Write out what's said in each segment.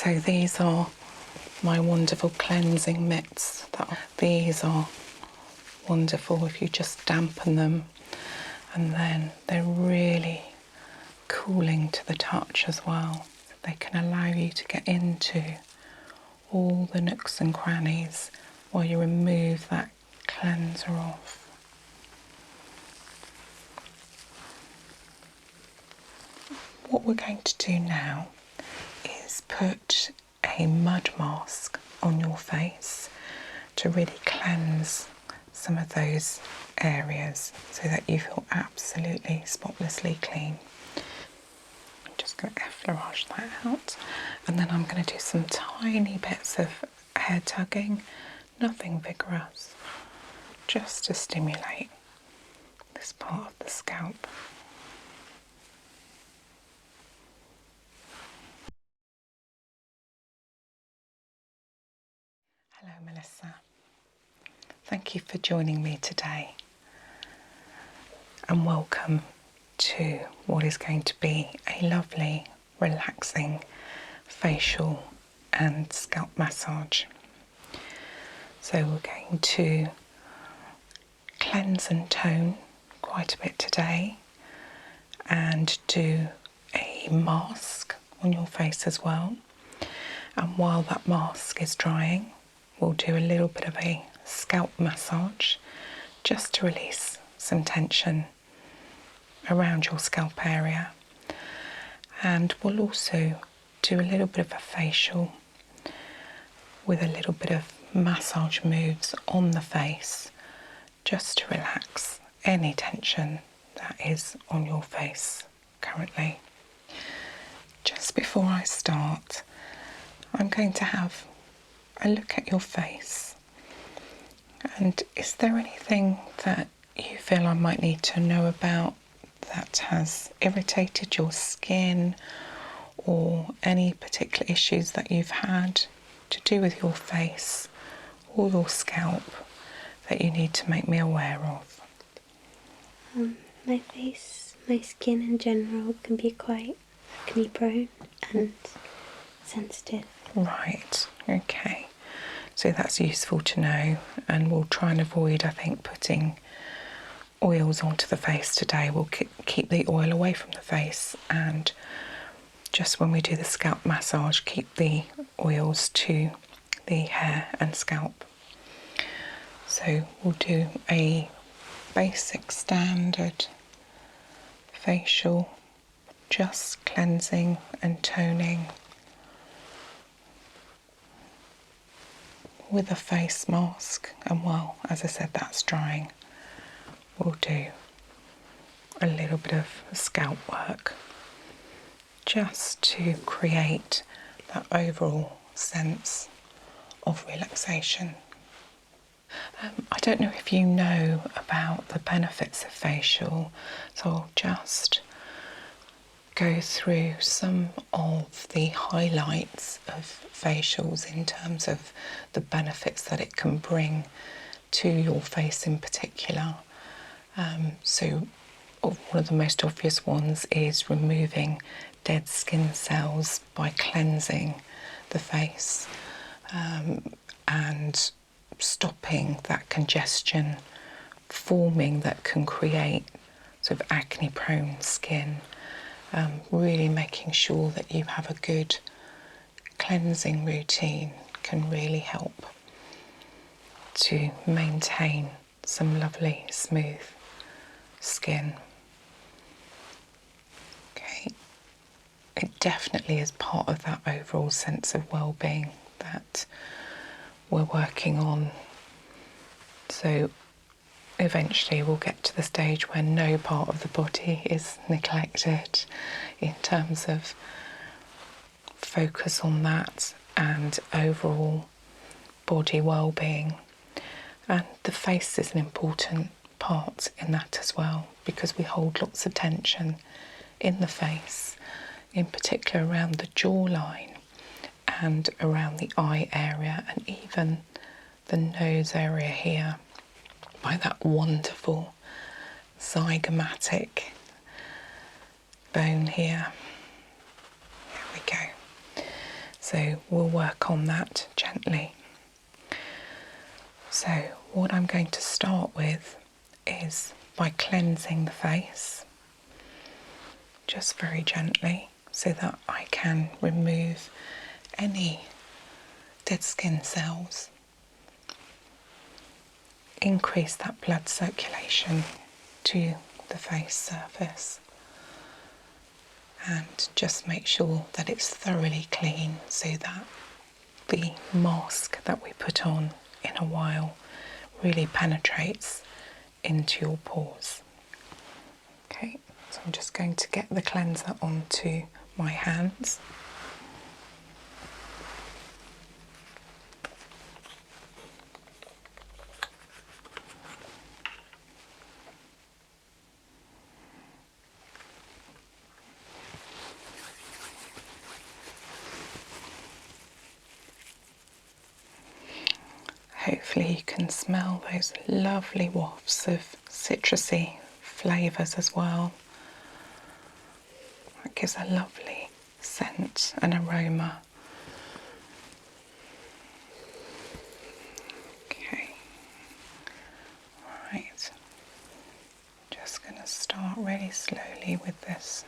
So these are my wonderful cleansing mitts. These are wonderful if you just dampen them, and then they're really cooling to the touch as well. They can allow you to get into all the nooks and crannies while you remove that cleanser off. What we're going to do now is put a mud mask on your face to really cleanse some of those areas so that you feel absolutely spotlessly clean. I'm just going to effleurage that out, and then I'm going to do some tiny bits of hair tugging, nothing vigorous, just to stimulate this part of the scalp. Hello Melissa, thank you for joining me today, and welcome to what is going to be a lovely, relaxing facial and scalp massage. So we're going to cleanse and tone quite a bit today and do a mask on your face as well. And while that mask is drying, we'll do a little bit of a scalp massage just to release some tension around your scalp area. And we'll also do a little bit of a facial with a little bit of massage moves on the face just to relax any tension that is on your face currently. Just before I start, I'm going to have a look at your face. And is there anything that you feel I might need to know about that has irritated your skin, or any particular issues that you've had to do with your face or your scalp that you need to make me aware of? My face, my skin in general can be quite acne prone and sensitive. Right, okay. So that's useful to know, and we'll try and avoid, I think, putting oils onto the face today. We'll keep the oil away from the face, and just when we do the scalp massage, keep the oils to the hair and scalp. So we'll do a basic standard facial, just cleansing and toning with a face mask. And while, as I said, that's drying, we'll do a little bit of scalp work just to create that overall sense of relaxation. I don't know if you know about the benefits of facial, so I'll just go through some of the highlights of facials in terms of the benefits that it can bring to your face in particular. So one of the most obvious ones is removing dead skin cells by cleansing the face and stopping that congestion forming that can create sort of acne prone skin. Really making sure that you have a good cleansing routine can really help to maintain some lovely smooth skin. Okay, it definitely is part of that overall sense of well-being that we're working on. So eventually we'll get to the stage where no part of the body is neglected in terms of focus on that and overall body well-being. And the face is an important part in that as well, because we hold lots of tension in the face, in particular around the jawline and around the eye area, and even the nose area here by that wonderful zygomatic bone here. There we go. So we'll work on that gently. So what I'm going to start with is by cleansing the face, just very gently, so that I can remove any dead skin cells, increase that blood circulation to the face surface, and just make sure that it's thoroughly clean so that the mask that we put on in a while really penetrates into your pores. Okay, so I'm just going to get the cleanser onto my hands. Hopefully you can smell those lovely wafts of citrusy flavours as well. That gives a lovely scent and aroma. Okay, right, just going to start really slowly with this.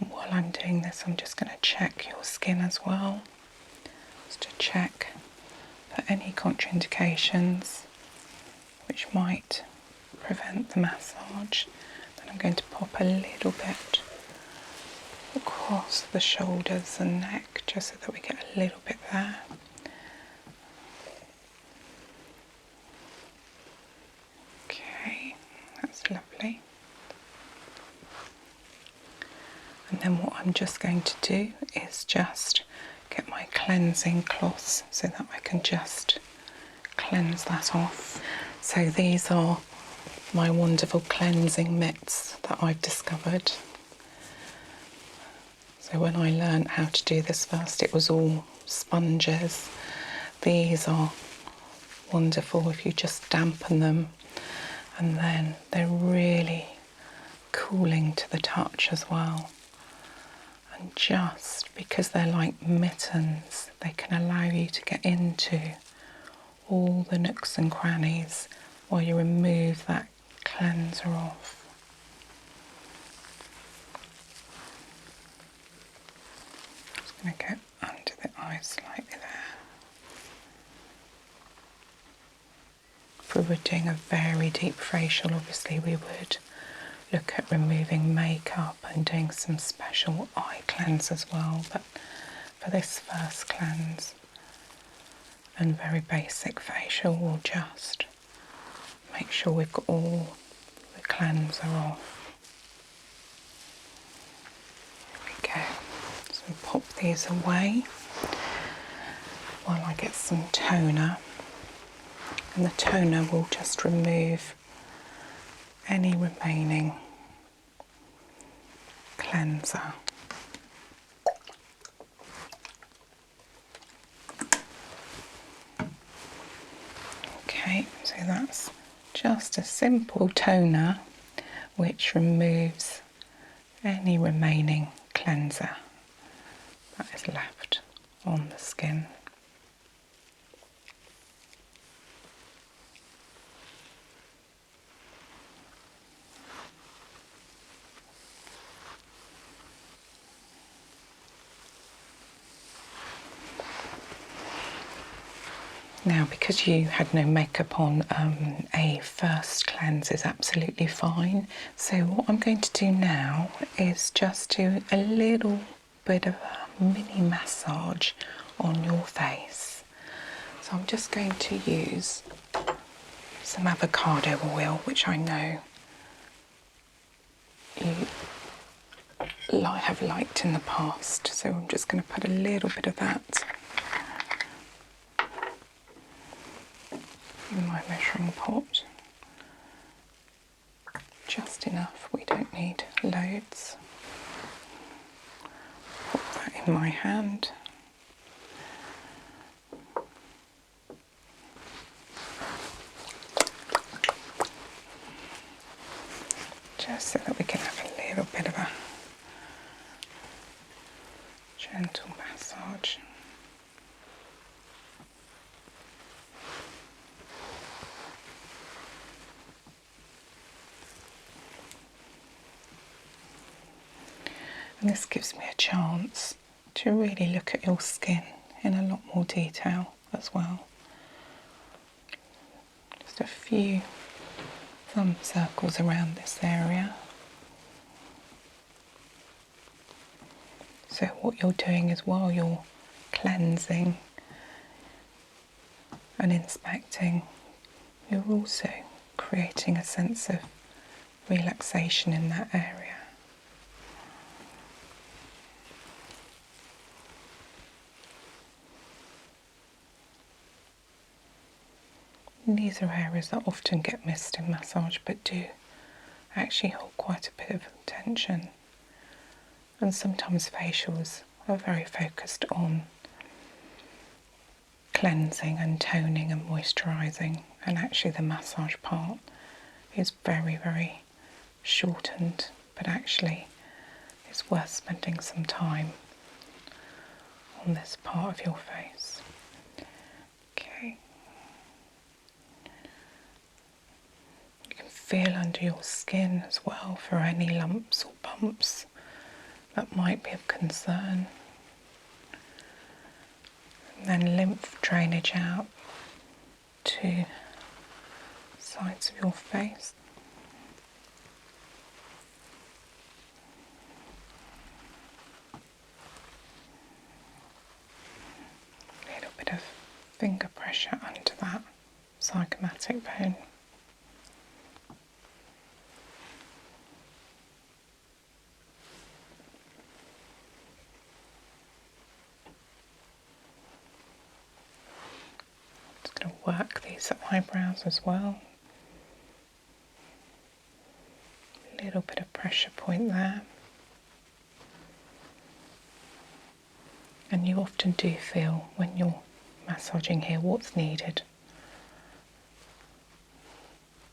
While I'm doing this, I'm just going to check your skin as well, just to check for any contraindications which might prevent the massage. Then I'm going to pop a little bit across the shoulders and neck, just so that we get a little bit there. Okay, that's lovely. And then what I'm just going to do is just get my cleansing cloths so that I can just cleanse that off. So these are my wonderful cleansing mitts that I've discovered. So when I learned how to do this first, it was all sponges. These are wonderful if you just dampen them, and then they're really cooling to the touch as well. And just because they're like mittens, they can allow you to get into all the nooks and crannies while you remove that cleanser off. Just going to get under the eyes slightly there. If we were doing a very deep facial, obviously we would look at removing makeup and doing some special eye cleanse as well, but for this first cleanse and very basic facial, we'll just make sure we've got all the cleanser off. There we go. So we'll pop these away while I get some toner, and the toner will just remove any remaining cleanser. Okay, so that's just a simple toner which removes any remaining cleanser that is left on the skin. Now, because you had no makeup on, a first cleanse is absolutely fine. So what I'm going to do now is just do a little bit of a mini massage on your face. So I'm just going to use some avocado oil, which I know you have liked in the past. So I'm just going to put a little bit of that in my measuring pot. Just enough, we don't need loads. Put that in my hand. Just so that we can have a little bit of a Gentle massage. And this gives me a chance to really look at your skin in a lot more detail as well. Just a few thumb circles around this area. So what you're doing is, while you're cleansing and inspecting, you're also creating a sense of relaxation in that area. And these are areas that often get missed in massage, but do actually hold quite a bit of tension. And sometimes facials are very focused on cleansing and toning and moisturising, and actually the massage part is very, very shortened, but actually it's worth spending some time on this part of your face. Okay. You can feel under your skin as well for any lumps or bumps that might be of concern. And then lymph drainage out to sides of your face. A little bit of finger pressure under that zygomatic bone. Just going to work these eyebrows as well. A little bit of pressure point there. And you often do feel when you're massaging here what's needed,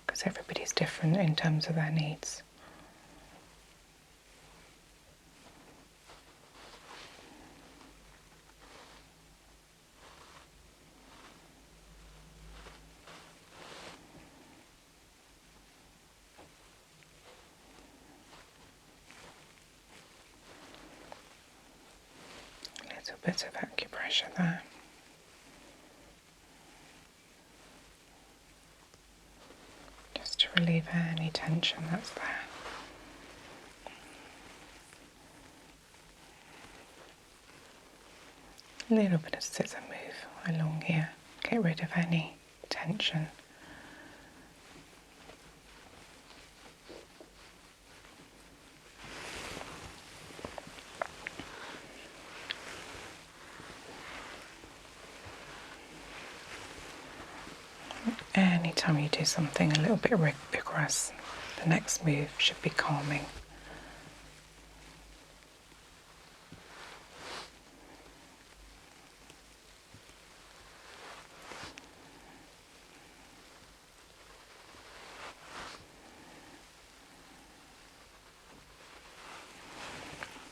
because everybody's different in terms of their needs. A little bit of acupressure there. Just to relieve any tension that's there. A little bit of scissor move along here, get rid of any tension. Anytime you do something a little bit vigorous, the next move should be calming.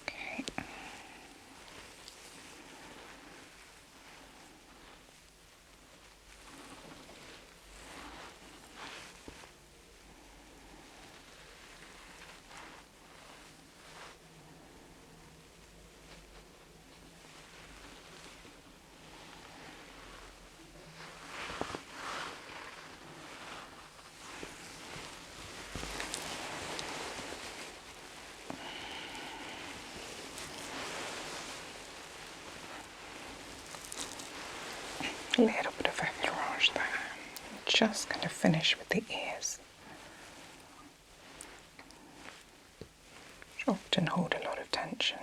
Okay. A little bit of effleurage there. I'm just going to finish with the ears, which often hold a lot of tension.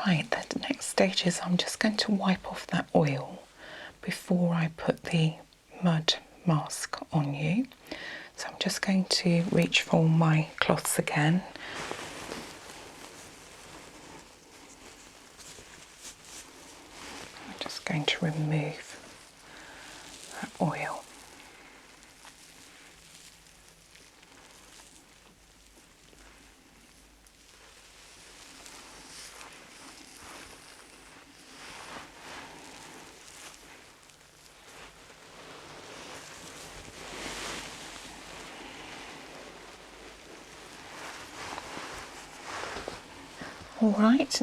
Right, the next stage is I'm just going to wipe off that oil before I put the mud mask on you. So I'm just going to reach for my cloths again. I'm just going to remove that oil. Alright,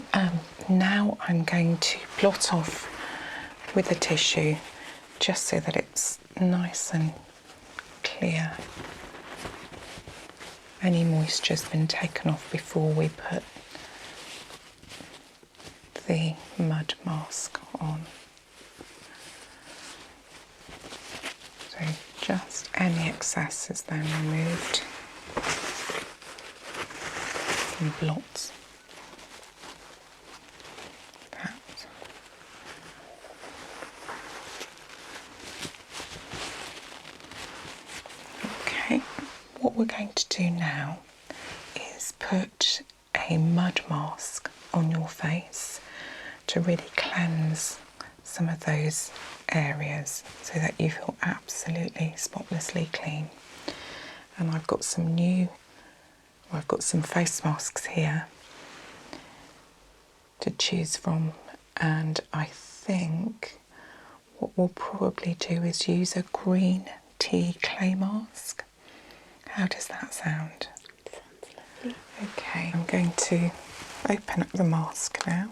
now I'm going to blot off with a tissue just so that it's nice and clear. Any moisture's been taken off before we put the mud mask on. So just any excess is then removed and blots that. Okay, what we're going to do now is put a mud mask on your face to really cleanse some of those areas so that you feel absolutely spotlessly clean. And I've got some face masks here to choose from, and I think what we'll probably do is use a green tea clay mask. How does that sound? Sounds lovely. Okay, I'm going to open up the mask now.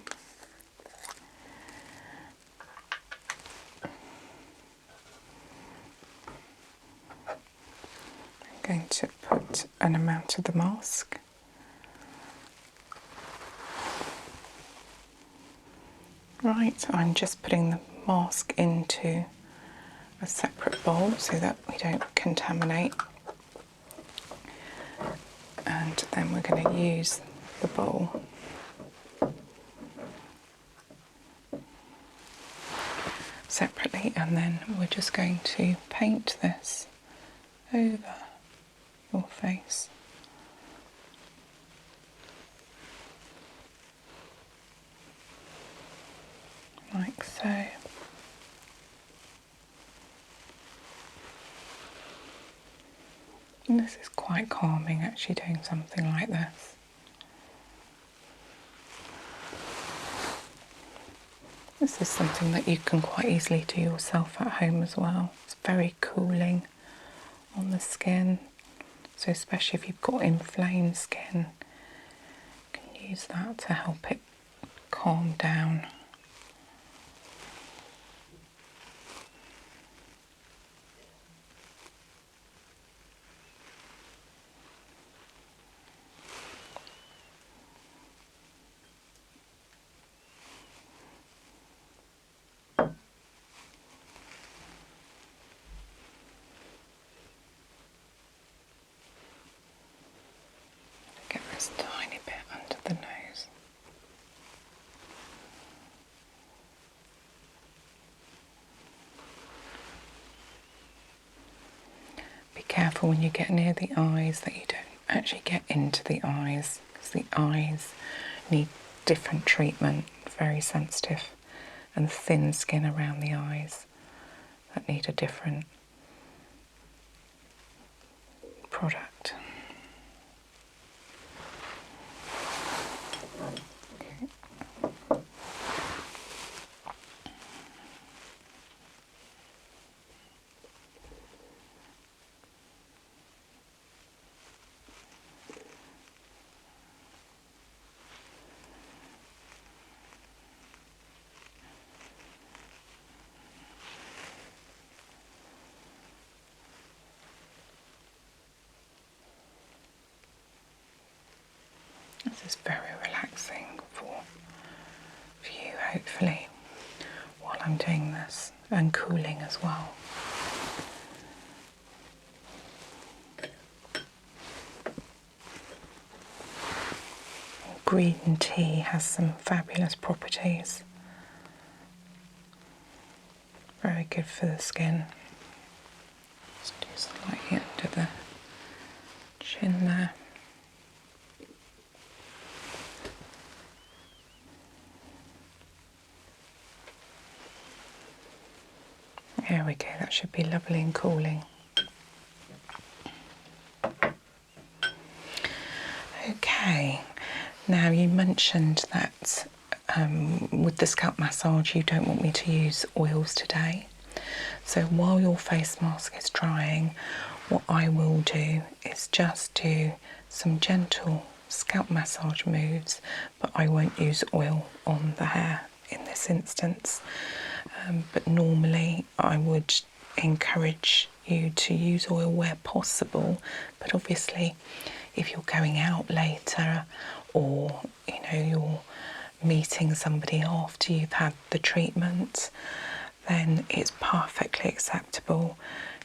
I'm going to put an amount of the mask. Right, I'm just putting the mask into a separate bowl so that we don't contaminate. And then we're going to use the bowl separately, and then we're just going to paint this over your face. Like so. And this is quite calming, actually, doing something like this. This is something that you can quite easily do yourself at home as well. It's very cooling on the skin, so especially if you've got inflamed skin, you can use that to help it calm down. Get this tiny bit under the nose. Be careful when you get near the eyes that you don't actually get into the eyes, because the eyes need different treatment, very sensitive, and thin skin around the eyes that need a different product. This is very relaxing for you, hopefully, while I'm doing this, and cooling as well. green tea has some fabulous properties. Very good for the skin. Just do slightly under the chin there. There we go, that should be lovely and cooling. Okay, now you mentioned that with the scalp massage you don't want me to use oils today. So while your face mask is drying, what I will do is just do some gentle scalp massage moves, but I won't use oil on the hair in this instance. But normally I would encourage you to use oil where possible, but obviously if you're going out later or you're meeting somebody after you've had the treatment, then it's perfectly acceptable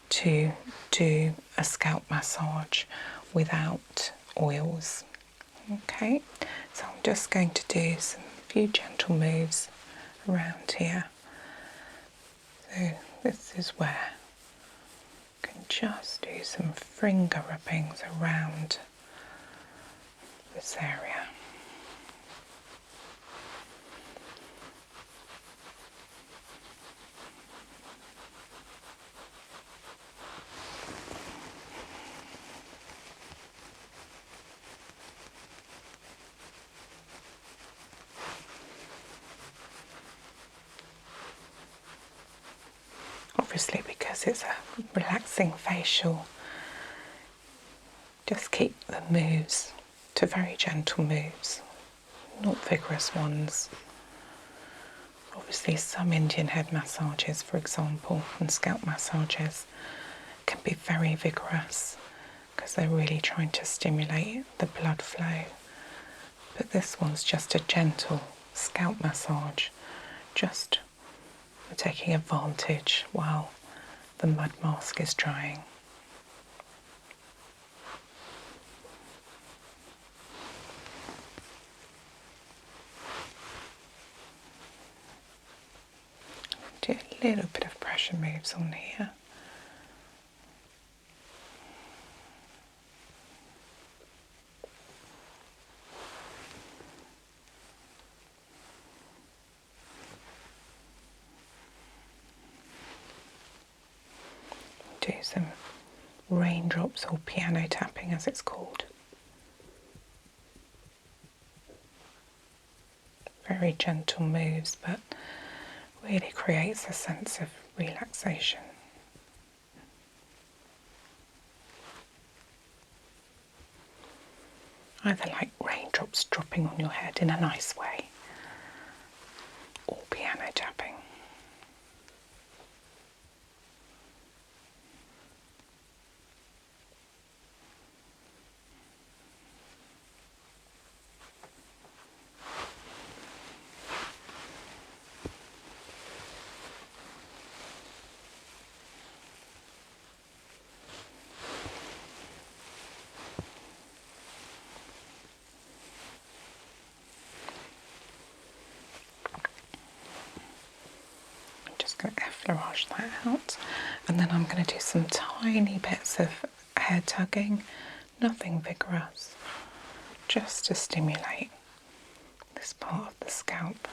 to do a scalp massage without oils. Okay, so I'm just going to do some few gentle moves around here. So this is where you can just do some finger rubbings around this area. Obviously, because it's a relaxing facial, just keep the moves to very gentle moves, not vigorous ones. Obviously, some Indian head massages, for example, and scalp massages can be very vigorous because they're really trying to stimulate the blood flow. But this one's just a gentle scalp massage, just taking advantage while the mud mask is drying. Do a little bit of pressure moves on here. Do some raindrops or piano tapping as it's called. Very gentle moves, but really creates a sense of relaxation. Either like raindrops dropping on your head in a nice way, or piano tapping. Going to effleurage that out, and then I'm going to do some tiny bits of hair tugging, nothing vigorous, just to stimulate this part of the scalp.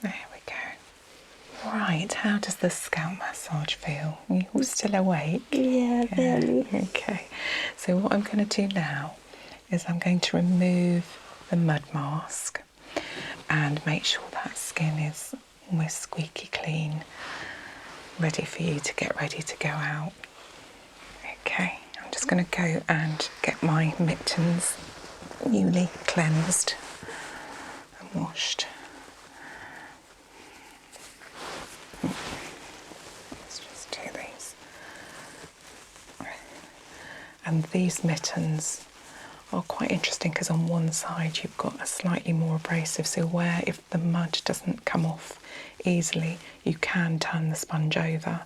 There we go. Right, how does the scalp massage feel? Are you all still awake? Yeah, barely. Okay, so what I'm going to do now is I'm going to remove the mud mask and make sure that skin is almost squeaky clean, ready for you to get ready to go out. Okay, I'm just going to go and get my mittens newly cleansed and washed. Let's just do these. And these mittens are quite interesting because on one side you've got a slightly more abrasive, so where if the mud doesn't come off easily, you can turn the sponge over,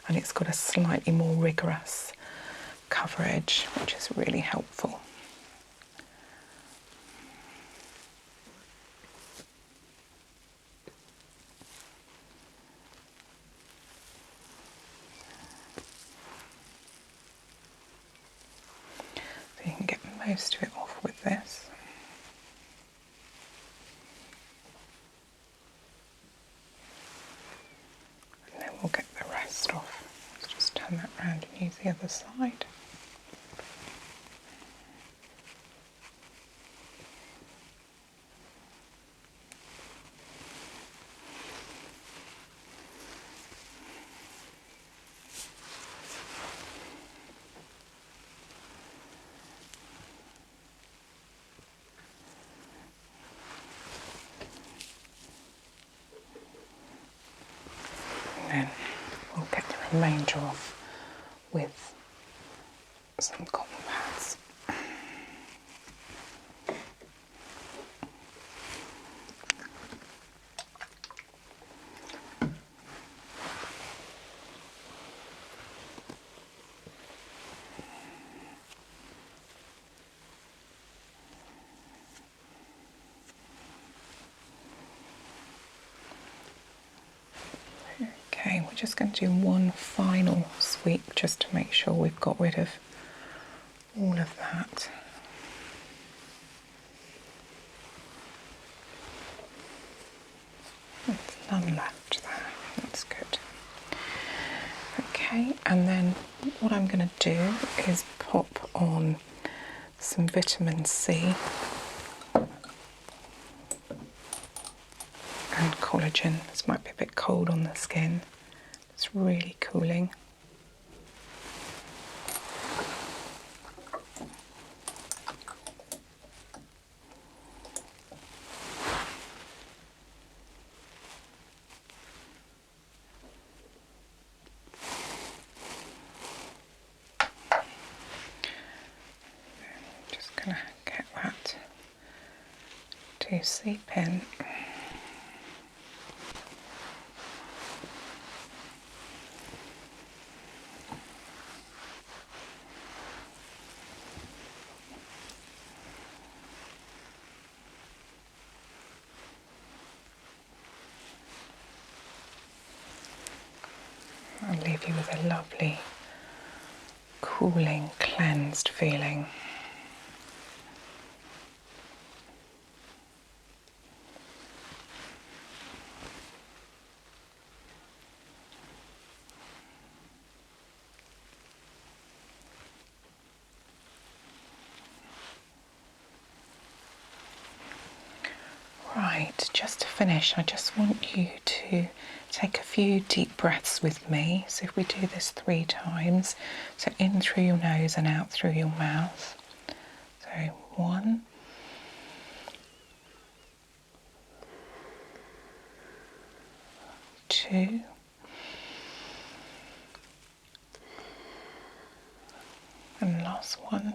and it's got a slightly more rigorous coverage, which is really helpful. So you can get most of it off with this. And then we'll get the rest off. Let's just turn that around and use the other side. And then we'll get the remainder off with some cotton pads. Okay, we're just going to do one final sweep just to make sure we've got rid of all of that. There's none left there, that's good. Okay, and then what I'm going to do is pop on some vitamin C and collagen. This might be a bit cold on the skin. It's really cooling. Just going to get that to seep in. I'll leave you with a lovely, cooling, cleansed feeling. Right, just to finish, I just want you to take a few deep breaths with me. So if we do this 3 times, so in through your nose and out through your mouth. So 1, 2, and last one.